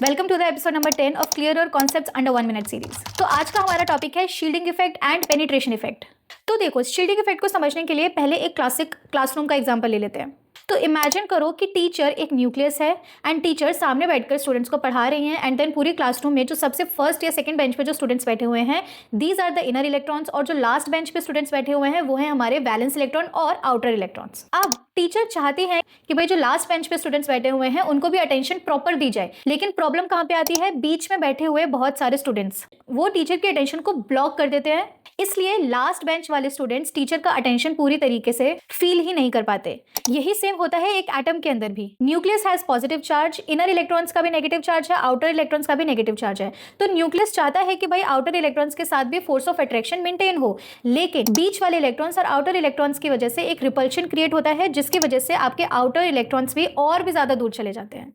Welcome to the episode number 10 of clear your concepts under 1 minute series. तो आज का हमारा टॉपिक है shielding effect and penetration effect. तो देखो, शील्डिंग इफेक्ट को समझने के लिए पहले एक क्लासिक क्लासरूम का एग्जांपल ले लेते हैं। तो इमेजिन करो कि टीचर एक न्यूक्लियस है एंड टीचर सामने बैठकर स्टूडेंट्स को पढ़ा रही हैं एंड देन पूरी क्लासरूम में जो सबसे फर्स्ट या सेकंड बेंच पे जो स्टूडेंट्स बैठे हुए हैं, these are the inner electrons, और जो लास्ट बेंच पे स्टूडेंट्स बैठे हुए हैं वो हैं हमारे वैलेंस इलेक्ट्रॉन और आउटर इलेक्ट्रॉन्स। अब टीचर चाहती हैं कि भाई जो लास्ट बेंच पे स्टूडेंट्स बैठे हुए हैं उनको भी अटेंशन प्रॉपर दी जाए, लेकिन प्रॉब्लम कहाँ पे आती है? बीच में बैठे हुए बहुत सारे स्टूडेंट्स वो टीचर की अटेंशन को ब्लॉक कर देते हैं, इसलिए लास्ट बेंच वाले स्टूडेंट्स टीचर का अटेंशन पूरी तरीके से फील ही नहीं कर पाते। यही सेम होता है एक एटम के अंदर भी। Nucleus has positive charge, inner electrons का भी नेगेटिव चार्ज है, आउटर इलेक्ट्रॉन्स का भी नेगेटिव चार्ज है। तो न्यूक्लियस चाहता है कि भाई आउटर इलेक्ट्रॉन्स के साथ भी फोर्स ऑफ अट्रैक्शन मेंटेन हो, लेकिन बीच वाले इलेक्ट्रॉन्स और आउटर इलेक्ट्रॉन्स की वजह से एक रिपल्शन क्रिएट होता है, जिसकी वजह से आपके आउटर इलेक्ट्रॉन्स भी और भी ज्यादा दूर चले जाते हैं,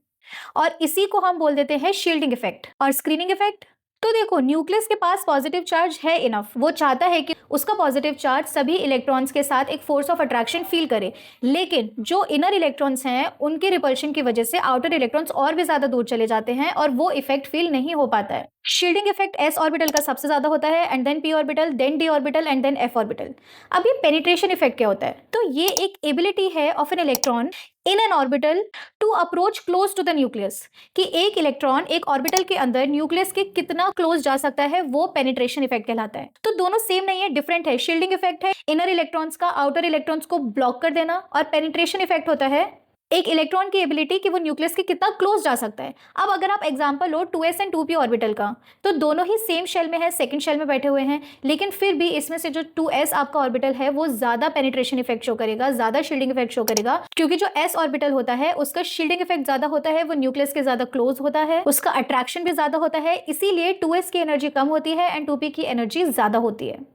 और इसी को हम बोल देते हैं शील्डिंग इफेक्ट और स्क्रीनिंग इफेक्ट। तो देखो, न्यूक्लियस के पास पॉजिटिव चार्ज है इनफ, वो चाहता है कि उसका पॉजिटिव चार्ज सभी इलेक्ट्रॉन्स के साथ एक फोर्स ऑफ अट्रैक्शन फील करे, लेकिन जो इनर इलेक्ट्रॉन्स हैं उनके रिपल्शन की वजह से आउटर इलेक्ट्रॉन्स और भी ज्यादा दूर चले जाते हैं और वो इफेक्ट फील नहीं हो पाता है। शील्डिंग इफेक्ट एस ऑर्बिटल का सबसे ज्यादा होता है and then P orbital, then D orbital and then F orbital. अब ये पेनिट्रेशन इफेक्ट क्या होता है? तो ये एक एबिलिटी है of an electron in an orbital to approach close to the nucleus, कि एक इलेक्ट्रॉन एक ऑर्बिटल के अंदर न्यूक्लियस के कितना क्लोज जा सकता है, वो पेनिट्रेशन इफेक्ट कहलाता है। तो दोनों सेम नहीं है, डिफरेंट है। शील्डिंग इफेक्ट है इनर इलेक्ट्रॉन्स का आउटर इलेक्ट्रॉन्स को ब्लॉक कर देना, और पेनिट्रेशन इफेक्ट होता है एक इलेक्ट्रॉन की एबिलिटी कि वो न्यूक्लियस के कितना क्लोज जा सकता है। अब अगर आप example low 2s and 2p orbital का, तो दोनों ही सेम शेल में है, सेकंड शेल में बैठे हुए हैं, लेकिन फिर भी इसमें से जो 2s आपका ऑर्बिटल है वो ज्यादा पेनिट्रेशन इफेक्ट शो करेगा, ज्यादा शील्डिंग इफेक्ट शो करेगा, क्योंकि जो s ऑर्बिटल होता है उसका शील्डिंग इफेक्ट ज्यादा होता है, वो न्यूक्लियस के ज्यादा क्लोज होता है, उसका अट्रैक्शन भी ज्यादा होता है, इसीलिए 2s की एनर्जी कम होती है एंड 2p की एनर्जी ज्यादा होती है।